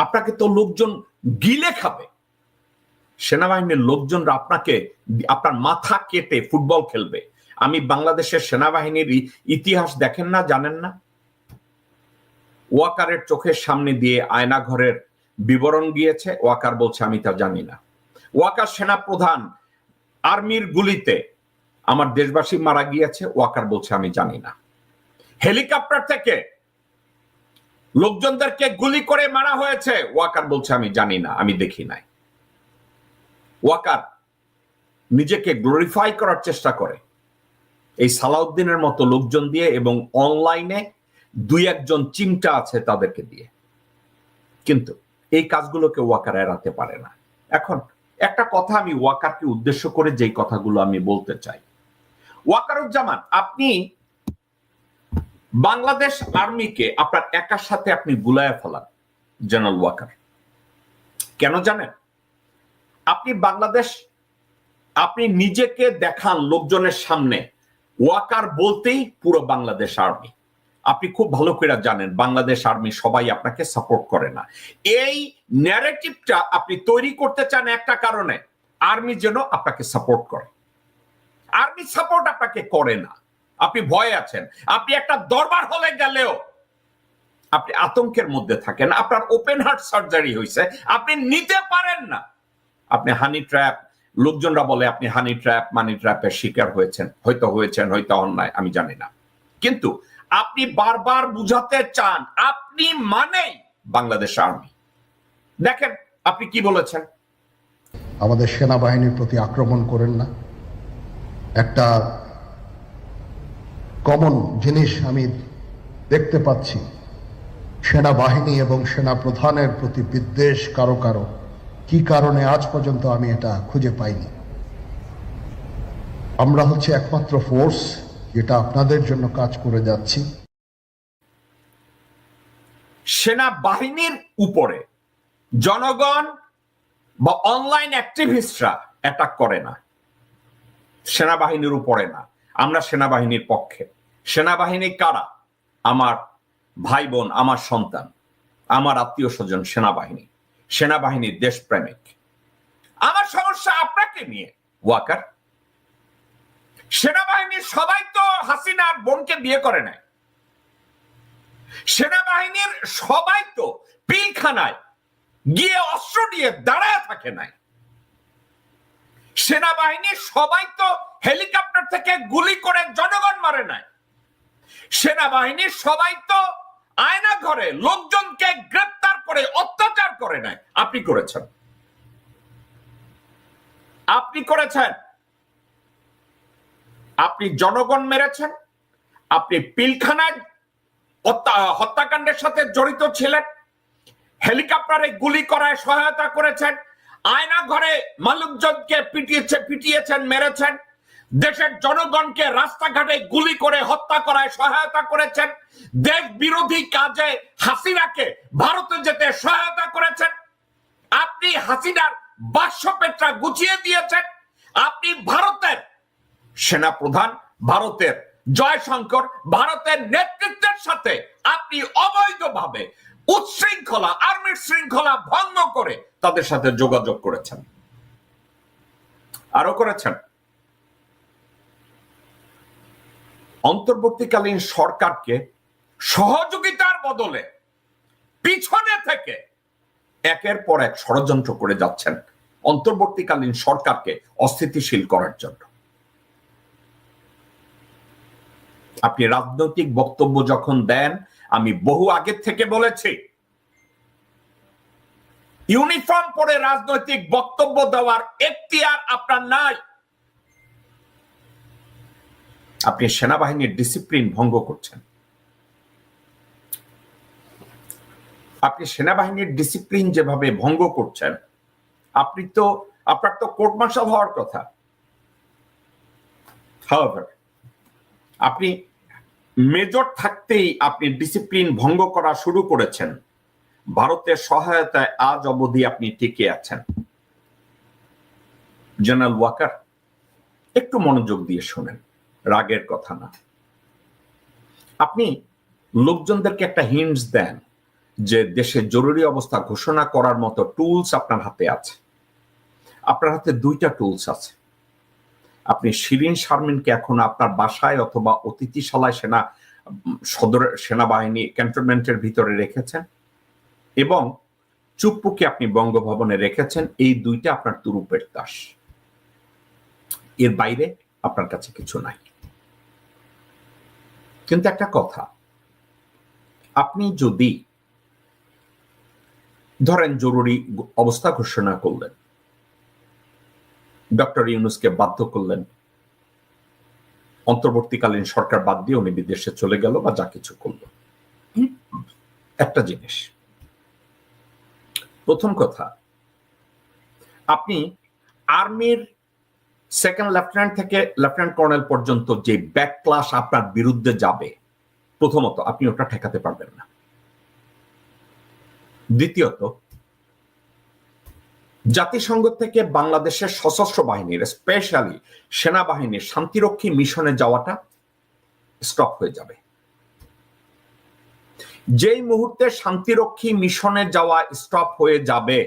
আপনাকে তো লোকজন গিলে খাবে। সেনাবাহিনীর লোকজনরা আপনাকে, আপনার মাথা কেটে ফুটবল খেলবে। আমি বাংলাদেশের সেনাবাহিনীর ইতিহাস দেখেন না, জানেন না? ওয়াকারের চোখের সামনে দিয়ে আয়না ঘরের বিবরণ গিয়েছে, ওয়াকার বলছে আমি তা জানি না। ওয়াকার সেনা প্রধান, আর্মির গুলিতে আমার দেশবাসী মারা গিয়েছে, ওয়াকার বলছে আমি জানি না। হেলিকপ্টার থেকে লোকজনদেরকে গুলি করে মারা হয়েছে, ওয়াকার বলছে আমি জানি না, আমি দেখি নাই। ওয়াকার নিজেকে গ্লোরিফাই করার চেষ্টা করে এই সালাউদ্দিনের মতো লোকজন দিয়ে, এবং অনলাইনে দুই একজন চিমটা আছে তাদেরকে দিয়ে। কিন্তু এই কাজগুলোকে ওয়াকার এড়াতে পারে না। এখন একটা কথা আমি ওয়াকারকে উদ্দেশ্য করে যেই কথাগুলো আমি বলতে চাই, ওয়াকারুজ্জামান, আপনি বাংলাদেশ আর্মিকে আপনার একার সাথে আপনি গুলায় ফেলান। জেনারেল ওয়াকার, কেন জানেন? আপনি নিজেকে দেখান লোকজনের সামনে ওয়াকার বলতেই পুরো বাংলাদেশ আর্মি। আপনি খুব ভালো করে জানেন বাংলাদেশ আর্মি সবাই আপনাকে সাপোর্ট করে না। এই ন্যারেটিভটা আপনি তৈরি করতে চান একটা কারণে, আর্মি যেন আপনাকে সাপোর্ট করে। আর্মি সাপোর্ট আপনাকে করে না, আপনি ভয়ে আছেন। আপনি একটা দরবার হলে গেলেও আপনি আতঙ্কের মধ্যে থাকেন। আপনার ওপেন হার্ট সার্জারি হয়েছে, আপনি নিতে পারেন না। আপনি হানি ট্র্যাপ, লোকজনরা বলে আপনি হানি ট্র্যাপ, মানি ট্র্যাপের শিকার হয়েছেন, হয়তো অন্যায়, আমি জানি না। কিন্তু আপনি বারবার বুঝাতে চান আপনি মানেই বাংলাদেশ আর্মি। দেখেন আপনি কি বলেছেন, আমাদের সেনাবাহিনীর প্রতি আক্রমণ করেন না। একটা কমন জিনিস আমি দেখতে পাচ্ছি, সেনাবাহিনী এবং সেনা প্রধানের প্রতি বিদ্বেষ কারো কারো, কি কারণে আজ পর্যন্ত আমি এটা খুঁজে পাইনি। আমরা হচ্ছে একমাত্র ফোর্স যেটা আপনাদের জন্য কাজ করে যাচ্ছি। সেনাবাহিনীর উপরে জনগণ বা অনলাইন অ্যাক্টিভিস্টরা অ্যাটাক করে না, সেনাবাহিনীর উপরে না। আমরা সেনাবাহিনীর পক্ষে। সেনাবাহিনী কারা? আমার ভাই বোন, আমার সন্তান, আমার আত্মীয় স্বজন সেনাবাহিনী। সেনাবাহিনীর দেশপ্রেমিক। আমার সমস্যা আপনাকে নিয়ে ওয়াকার। সেনাবাহিনীর সবাই তো হাসিনার বোনকে বিয়ে করে নাই। সেনাবাহিনীর সবাই তো পিলখানায় গিয়ে অস্ত্র দিয়ে দাঁড়ায় থাকে নাই। সেনাবাহিনীর সবাই তো হেলিকপ্টার থেকে গুলি করে জনগণ মারে নাই। সেনাবাহিনীর সবাই তো আয়না ঘরে লোকজনকে গ্রেপ্তার করে অত্যাচার করে নাই। আপনি করেছেন, আপনি করেছেন। আপনি জনগণ মেরেছেন, আপনি পিলখানায় হত্যাকাণ্ডের সাথে জড়িত ছিলেন, হেলিকপ্টারে গুলি করায় সহায়তা করেছেন, আয়না ঘরে মানুষজনকে পিটিয়েছেন, মেরেছেন, দেশের জনগণকে রাস্তাঘাটে গুলি করে হত্যা করায় সহায়তা করেছেন, দেশ বিরোধী কাজে হাসিনাকে ভারতে যেতে সহায়তা করেছেন। আপনি হাসিনার বাক্সপেটরা গুছিয়ে দিয়েছেন। আপনি ভারতের সেনাপ্রধান, ভারতের জয়শঙ্কর, ভারতের নেতৃত্বের সাথে আপনি অবৈধভাবে উচ্ছৃঙ্খলা, আর্মির শৃঙ্খলা ভঙ্গ করে তাদের সাথে যোগাযোগ করেছেন। আরো করেছেন, অন্তর্বর্তীকালীন সরকারকে সহযোগিতার বদলে পিছনে থেকে একের পর এক ষড়যন্ত্র করে যাচ্ছেন অন্তর্বর্তীকালীন সরকারকে অস্থিতিশীল করার জন্য। আপনি রাজনৈতিক বক্তব্য যখন দেন, আমি বহু আগের থেকে বলেছি, ইউনিফর্ম পরে রাজনৈতিক বক্তব্য দেওয়ার এখতিয়ার আপনার নাই। আপনি সেনাবাহিনীর ডিসিপ্লিন ভঙ্গ করছেন। আপনি সেনাবাহিনীর ডিসিপ্লিন যেভাবে ভঙ্গ করছেন, আপনার তো কোর্ট মার্শাল হওয়ার কথা। However, আপনি মেজর থাকতেই আপনি ডিসিপ্লিন ভঙ্গ করা শুরু করেছেন। ভারতের সহায়তায় আজ অবধি আপনি টিকে আছেন। জেনারেল ওয়াকার, একটু মনোযোগ দিয়ে শোনেন, রাগের কথা না। আপনি লোকজনদেরকে একটা হিন্টস দেন যে দেশে জরুরি অবস্থা ঘোষণা করার মতো টুলস আপনার হাতে আছে। আপনার হাতে দুইটা টুলস আছে। আপনি শিরিন শারমিনকে এখন আপনার বাসায় অথবা অতিথিশালায় সেনাবাহিনী ক্যান্টনমেন্টের ভিতরে রেখেছেন এবং চুপ্পুকে আপনি বঙ্গভবনে রেখেছেন। এই দুইটা আপনার তুরুপের তাস। এর বাইরে আপনার কাছে কিছু নাই। কিন্তু একটা কথা, আপনি যদি ধরেন জরুরি অবস্থা ঘোষণা করলেন, ডক্টর ইউনূসকে বাধ্য করলেন, অন্তর্বর্তীকালীন সরকার বাদ দিয়ে উনি বিদেশে চলে গেল বা যা কিছু করলো, একটা জিনিস, প্রথম কথা, আপনি আর্মির সেকেন্ড লেফটেন্যান্ট থেকে লেফটেন্যান্ট কর্নেল পর্যন্ত যে ব্যাকক্লাশ আপনার বিরুদ্ধে যাবে, প্রথমত আপনি ওটা ঠেকাতে পারবেন না। দ্বিতীয়ত, জাতিসংঘ থেকে বাংলাদেশের সশস্ত্র বাহিনীর স্পেশালি সেনাবাহিনীর শান্তিরক্ষী মিশনে যাওয়াটা স্টপ হয়ে যাবে। যেই মুহূর্তে শান্তিরক্ষী মিশনে যাওয়া স্টপ হয়ে যাবে,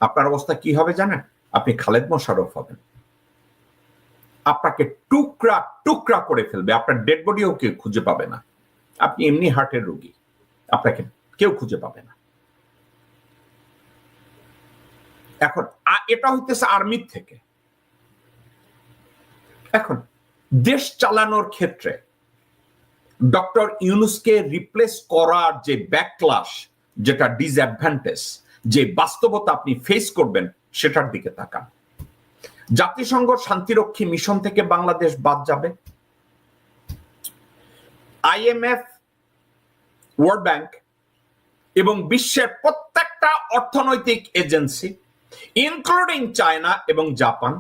আপনার অবস্থা কি হবে জানেন? আপনি খালেদ মোশাররফ হবেন। আপনাকে টুকরা টুকরা করে ফেলবে। আপনার ডেড বডিও কেউ খুঁজে পাবে না। আপনি এমনি হার্টের রোগী, আপনাকে কেউ খুঁজে পাবে না। এখন এটা হইতেছে আর্মির থেকে। এখন দেশ চালানোর ক্ষেত্রে ডক্টর ইউনূসকে রিপ্লেস করার যে ব্যাকক্লাশ, যেটা ডিসঅ্যাডভান্টেজ, যে বাস্তবতা আপনি ফেস করবেন, সেটার দিকে তাকান। জাতিসংঘ শান্তিরক্ষী মিশন থেকে বাংলাদেশ বাদ যাবে। IMF, ওয়ার্ল্ড ব্যাংক এবং বিশ্বের প্রত্যেকটা অর্থনৈতিক এজেন্সি ইনক্লুডিং চায়না এবং জাপান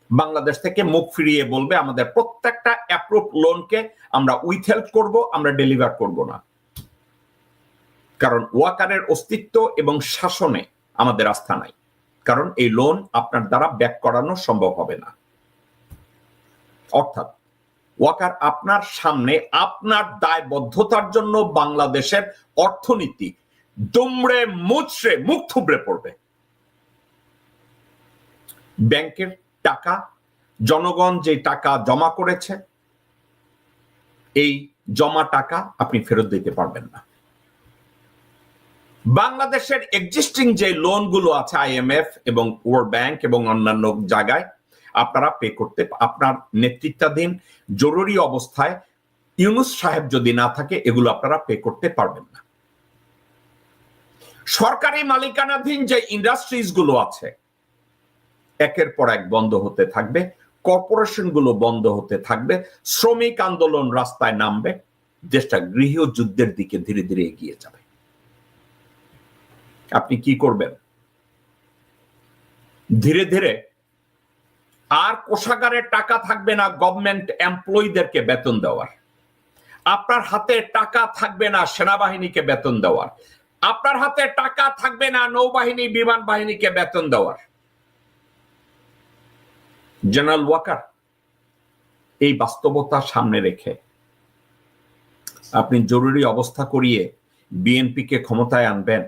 বাংলাদেশ থেকে মুখ ফিরিয়ে বলবে আমাদের প্রত্যেকটা অ্যাপ্রুভ লোনকে আমরা উইথহেল্ড করব, আমরা ডেলিভার করব না। কারণ ওয়াকারের অস্তিত্ব এবং শাসনে আমাদের আস্থা নাই। কারণ এই লোন আপনার দ্বারা ব্যাক করানো সম্ভব হবে না। অর্থাৎ ওয়াকার আপনার সামনে আপনার দায়বদ্ধতার জন্য বাংলাদেশের অর্থনীতি দুমড়ে মুচড়ে মুখ থুবড়ে পড়বে। ব্যাংকের টাকা, জনগণ যে টাকা জমা করেছে, এই জমা টাকা আপনি ফেরত দিতে পারবেন না। বাংলাদেশের এক্সিস্টিং যে লোনগুলো আছে IMF এবং ওয়ার্ল্ড ব্যাংক এবং অন্যান্য জায়গায় আপনারা পে করতে, আপনার নেতৃত্বাধীন জরুরি অবস্থায় ইউনূস সাহেব যদি না থাকে, এগুলো আপনারা পে করতে পারবেন না। সরকারি মালিকানাধীন যে ইন্ডাস্ট্রিজ গুলো আছে, একের পর এক বন্ধ হতে থাকবে, কর্পোরেশন গুলো বন্ধ হতে থাকবে, শ্রমিক আন্দোলন রাস্তায় নামবে, দেশটা গৃহযুদ্ধের দিকে ধীরে ধীরে এগিয়ে যাবে। আপনি কি করবেন? ধীরে ধীরে আর কোষাগারের টাকা থাকবে না গভর্নমেন্ট এমপ্লয়ীদেরকে বেতন দেওয়ার, আপনার হাতে টাকা থাকবে না সেনাবাহিনীকে বেতন দেওয়ার, আপনার হাতে টাকা থাকবে না নৌবাহিনী বিমান বাহিনীকে বেতন দেওয়ার। জেনারেল ওয়াকার, এই বাস্তবতা সামনে রেখে আপনি জরুরি অবস্থা করিয়ে বিএনপিকে ক্ষমতায় আনবেন?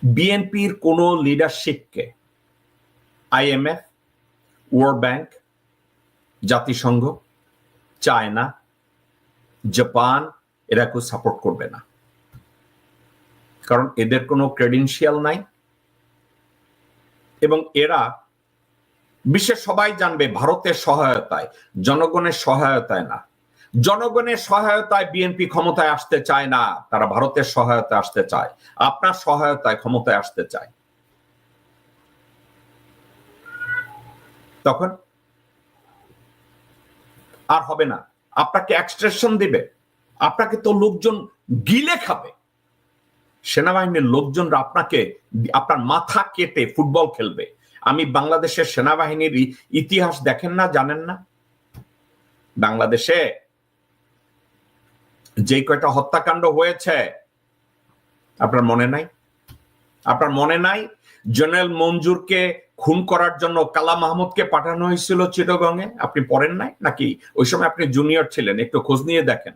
বিএনপির কোন লিডারশিপকে IMF, ওয়ার্ল্ড ব্যাংক, জাতিসংঘ, চায়না, জাপান এরা কেউ সাপোর্ট করবে না। কারণ এদের কোনো ক্রেডেনশিয়াল নাই এবং এরা বিশ্বের সবাই জানবে ভারতের সহায়তায়, জনগণের সহায়তায় না। জনগণের সহায়তায় বিএনপি ক্ষমতায় আসতে চায় না, তারা ভারতের সহায়তায় আসতে চায়, আপনার সহায়তায় ক্ষমতায় আসতে চায়। তখন আর হবে না, আপনাকে এক্সট্রাকশন দিবে, আপনাকে তো লোকজন গিলে খাবে। সেনাবাহিনীর লোকজনরা আপনাকে, আপনার মাথা কেটে ফুটবল খেলবে। আমি বাংলাদেশের সেনাবাহিনীর ইতিহাস দেখেন না, জানেন না? বাংলাদেশে যে কয়টা হত্যাকাণ্ড হয়েছে আপনার মনে নাই? আপনার মনে নাই জেনারেল মঞ্জুরকে খুন করার জন্য কালা মাহমুদকে পাঠানো হয়েছিল চিটাগংয়ে? আপনি পড়েন নাই নাকি? ওই সময় আপনি জুনিয়র ছিলেন, একটু খোঁজ নিয়ে দেখেন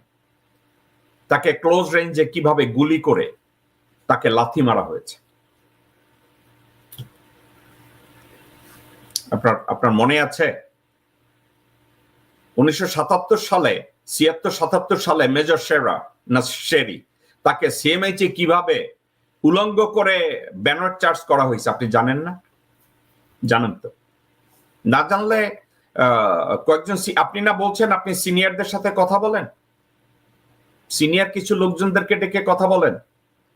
তাকে ক্লোজ রেঞ্জে কিভাবে গুলি করে তাকে লাথি মারা হয়েছে। আপনার মনে আছে 1977 সালে 76-77 সালে মেজর শেরি তাকে সিএমএইচে কিভাবে উলঙ্গ করে ব্যানার চার্জ করা হয়েছে আপনি জানেন না? জানেন তো? না জানলে কয়েকজন আপনি না বলছেন আপনি সিনিয়রদের সাথে কথা বলেন, সিনিয়র কিছু লোকজনদেরকে ডেকে কথা বলেন।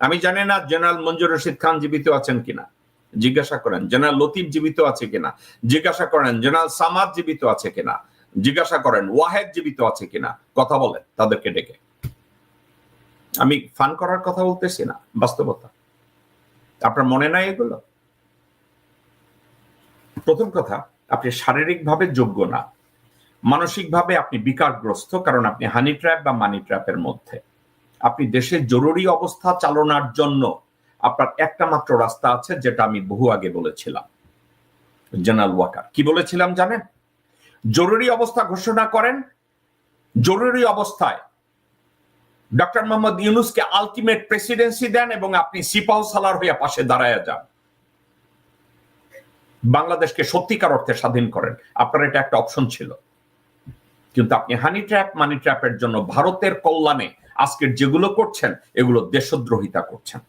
আমি জানি না জেনারেল মঞ্জুর রশিদ খান জীবিত আছেন কিনা, জিজ্ঞাসা করেন। জেনারেল লতিফ জীবিত আছে কিনা জিজ্ঞাসা করেন। জেনারেল সামাদ জীবিত আছে কিনা জিজ্ঞাসা করেন। ওয়াহেদ জীবিত আছে কিনা কথা বলেন তাদেরকে ডেকে। আমি ফান করার কথা বলতেছি না, বাস্তবতা। আপনার মনে নাই এগুলো? প্রথম কথা, আপনি শারীরিকভাবে যোগ্য না, মানসিকভাবে আপনি বিকারগ্রস্ত, কারণ আপনি হানি ট্র্যাপ বা মানি ট্র্যাপের মধ্যে। আপনি দেশে জরুরি অবস্থা চালনার জন্য আপনার একটা মাত্র রাস্তা আছে, যেটা আমি বহু আগে বলেছিলাম। জেনারেল ওয়াকার কি বলেছিলাম জানেন? জরুরি অবস্থা ঘোষণা করেন, জরুরি অবস্থায় ডক্টর মোহাম্মদ ইউনূসকে আলটিমেট প্রেসিডেন্সি দেন এবং আপনি সিপাহ সালার হয়ে পাশে দাঁড়ায় যান, বাংলাদেশকে সত্যিকার অর্থে স্বাধীন করেন। আপনার এটা একটা অপশন ছিল, কিন্তু আপনি হানি ট্র্যাপ মানি ট্র্যাপের জন্য ভারতের কল্যাণে আজকের যেগুলো করছেন এগুলো দেশদ্রোহিতা করছেন।